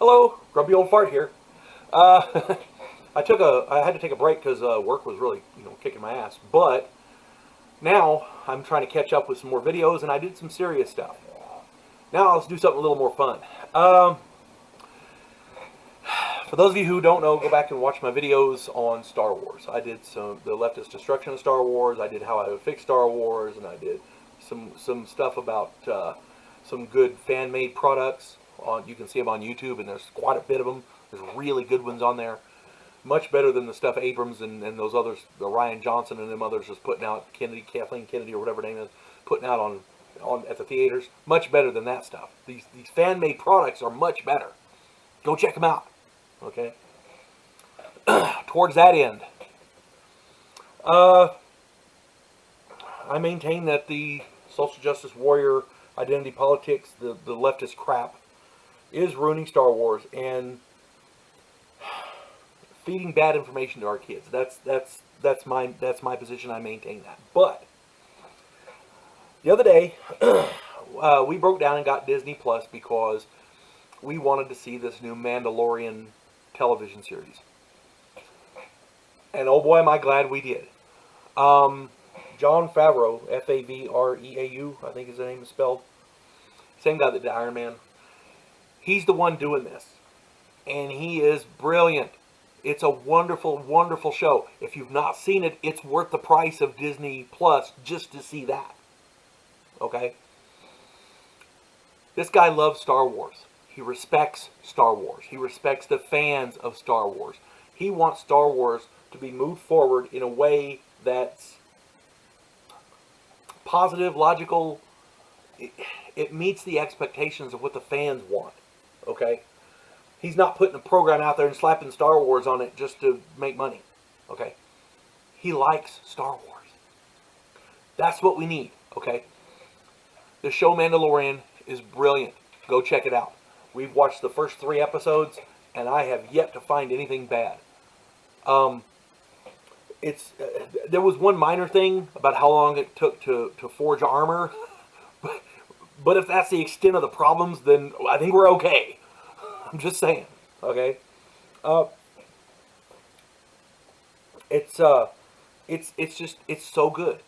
Hello, Grumpy Old Fart here. Uh, I had to take a break because work was really, kicking my ass. But now I'm trying to catch up with some more videos, and I did some serious stuff. Now let's do something a little more fun. For those of you who don't know, go back and watch my videos on Star Wars. I did the leftist destruction of Star Wars. I did how I would fix Star Wars, and I did some stuff about some good fan-made products. You can see them on YouTube, and there's quite a bit of them. There's really good ones on there. Much better than the stuff Abrams and those others, the Ryan Johnson and them others just putting out, Kathleen Kennedy or whatever her name is, putting out on at the theaters. Much better than that stuff. These fan-made products are much better. Go check them out. Okay. Towards that end, I maintain that the social justice warrior identity politics, the leftist crap, is ruining Star Wars and feeding bad information to our kids. That's my position. I maintain that. But the other day, we broke down and got Disney Plus because we wanted to see this new Mandalorian television series. And oh boy, am I glad we did. Jon Favreau, Favreau, I think his name is spelled. Same guy that did Iron Man. He's the one doing this. And he is brilliant. It's a wonderful, wonderful show. If you've not seen it, it's worth the price of Disney Plus just to see that. Okay? This guy loves Star Wars. He respects Star Wars. He respects the fans of Star Wars. He wants Star Wars to be moved forward in a way that's positive, logical. It meets the expectations of what the fans want. Okay? He's not putting a program out there and slapping Star Wars on it just to make money. Okay? He likes Star Wars. That's what we need. Okay? The show Mandalorian is brilliant. Go check it out. We've watched the first 3 episodes, and I have yet to find anything bad. There was one minor thing about how long it took to forge armor, but if that's the extent of the problems, then I think we're okay. I'm just saying, okay. It's so good.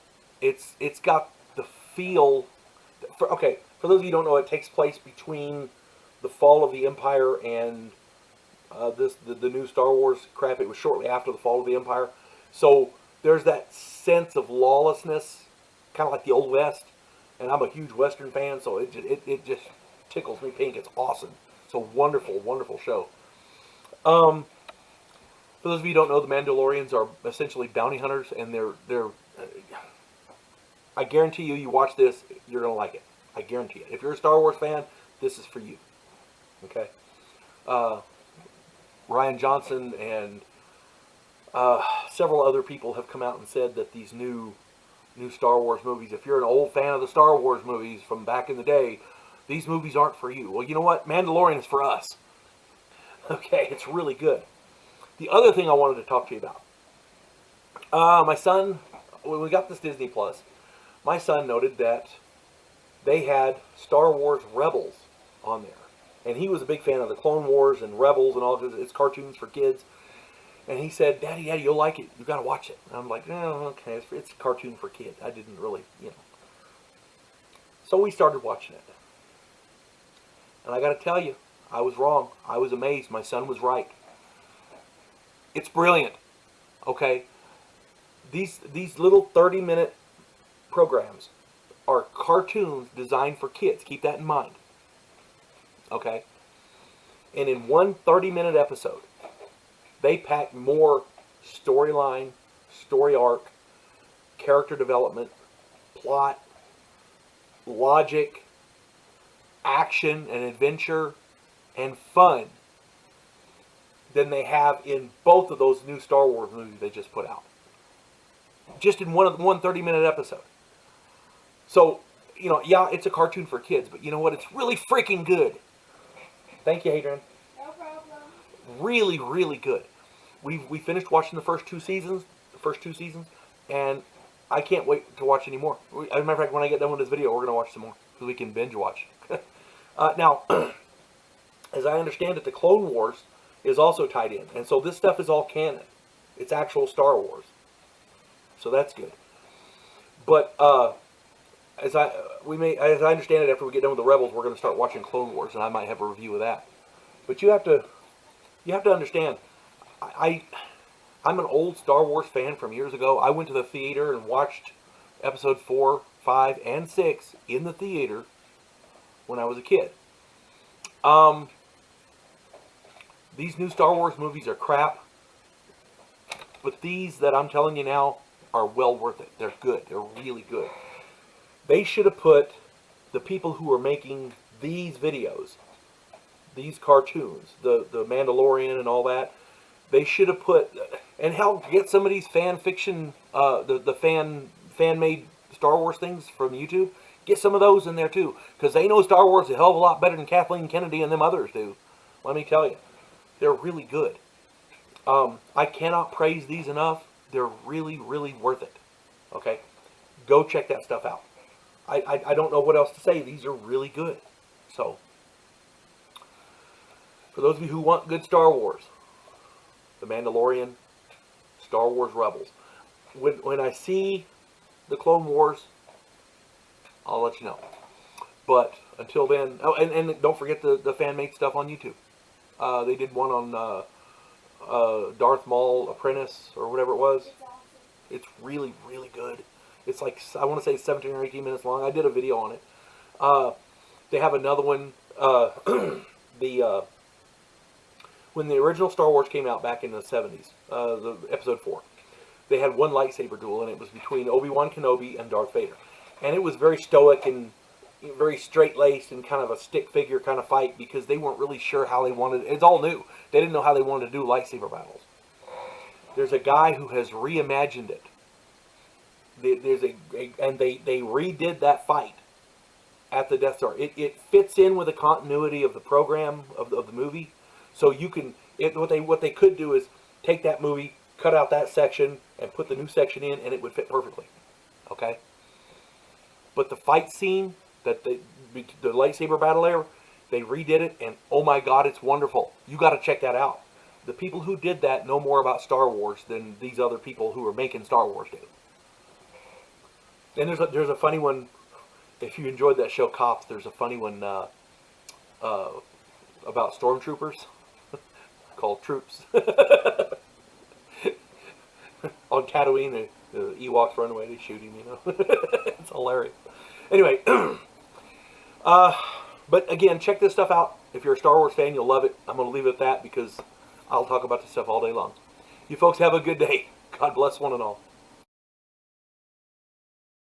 It's got the feel. For those of you who don't know, it takes place between the fall of the Empire and the new Star Wars crap. It was shortly after the fall of the Empire, so there's that sense of lawlessness, kind of like the Old West. And I'm a huge Western fan, so it just tickles me pink. It's awesome. It's a wonderful, wonderful show. For those of you who don't know, the Mandalorians are essentially bounty hunters, and they're. I guarantee you, you watch this, you're gonna like it. I guarantee it. If you're a Star Wars fan, this is for you. Okay. Ryan Johnson and several other people have come out and said that these new Star Wars movies, if you're an old fan of the Star Wars movies from back in the day, these movies aren't for you. Well, you know what? Mandalorian is for us. Okay, it's really good. The other thing I wanted to talk to you about. My son, when we got this Disney Plus, my son noted that they had Star Wars Rebels on there. And he was a big fan of the Clone Wars and Rebels and all of it. It's cartoons for kids. And he said, Daddy, you'll like it. You've got to watch it. And I'm like, oh, okay, it's a cartoon for kids. I didn't really, So we started watching it. And I got to tell you, I was wrong. I was amazed. My son was right. It's brilliant. Okay? These little 30-minute programs are cartoons designed for kids. Keep that in mind. Okay? And in one 30-minute episode, they pack more storyline, story arc, character development, plot, logic, action and adventure, and fun than they have in both of those new Star Wars movies they just put out. Just in one 30-minute episode. So, yeah, it's a cartoon for kids, but you know what? It's really freaking good. Thank you, Hadrian. No problem. Really, really good. We finished watching the first two seasons, and I can't wait to watch any more. As a matter of fact, when I get done with this video, we're going to watch some more, so we can binge watch. Now, as I understand it, the Clone Wars is also tied in, and so this stuff is all canon. It's actual Star Wars, so that's good. But as I understand it, after we get done with the Rebels, we're going to start watching Clone Wars, and I might have a review of that. But you have to understand, I'm an old Star Wars fan from years ago. I went to the theater and watched Episode 4, 5, and 6 in the theater when I was a kid. These new Star Wars movies are crap, but these that I'm telling you now are well worth it. They're good. They're really good. They should have put the people who are making these videos, these cartoons, the Mandalorian and all that, they should have put, and hell, get some of these fan fiction, the fan-made Star Wars things from YouTube, get some of those in there too, because they know Star Wars a hell of a lot better than Kathleen Kennedy and them others do. Let me tell you, they're really good. I cannot praise these enough. They're really, really worth it. Okay? Go check that stuff out. I don't know what else to say. These are really good. So, for those of you who want good Star Wars, The Mandalorian, Star Wars Rebels. When I see the Clone Wars, I'll let you know. But until then, oh, and don't forget the fan-made stuff on YouTube. They did one on Darth Maul Apprentice or whatever it was. It's really, really good. It's like, I want to say 17 or 18 minutes long. I did a video on it. They have another one. When the original Star Wars came out back in the 70s, the Episode 4, they had one lightsaber duel, and it was between Obi-Wan Kenobi and Darth Vader. And it was very stoic and very straight-laced and kind of a stick figure kind of fight, because they weren't really sure how they wanted it. It's all new. They didn't know how they wanted to do lightsaber battles. There's a guy who has reimagined it. And they redid that fight at the Death Star. It fits in with the continuity of the program of the movie. So you can, what they could do is take that movie, cut out that section, and put the new section in, and it would fit perfectly. Okay? But the fight scene, the lightsaber battle there, they redid it, and oh my God, it's wonderful. You got to check that out. The people who did that know more about Star Wars than these other people who are making Star Wars do. And there's a funny one. If you enjoyed that show Cops, there's a funny one about stormtroopers called Troops. On Tatooine, the Ewoks run away, they shoot him, you know. It's hilarious. Anyway, but again, check this stuff out. If you're a Star Wars fan, you'll love it. I'm going to leave it at that because I'll talk about this stuff all day long. You folks have a good day. God bless one and all.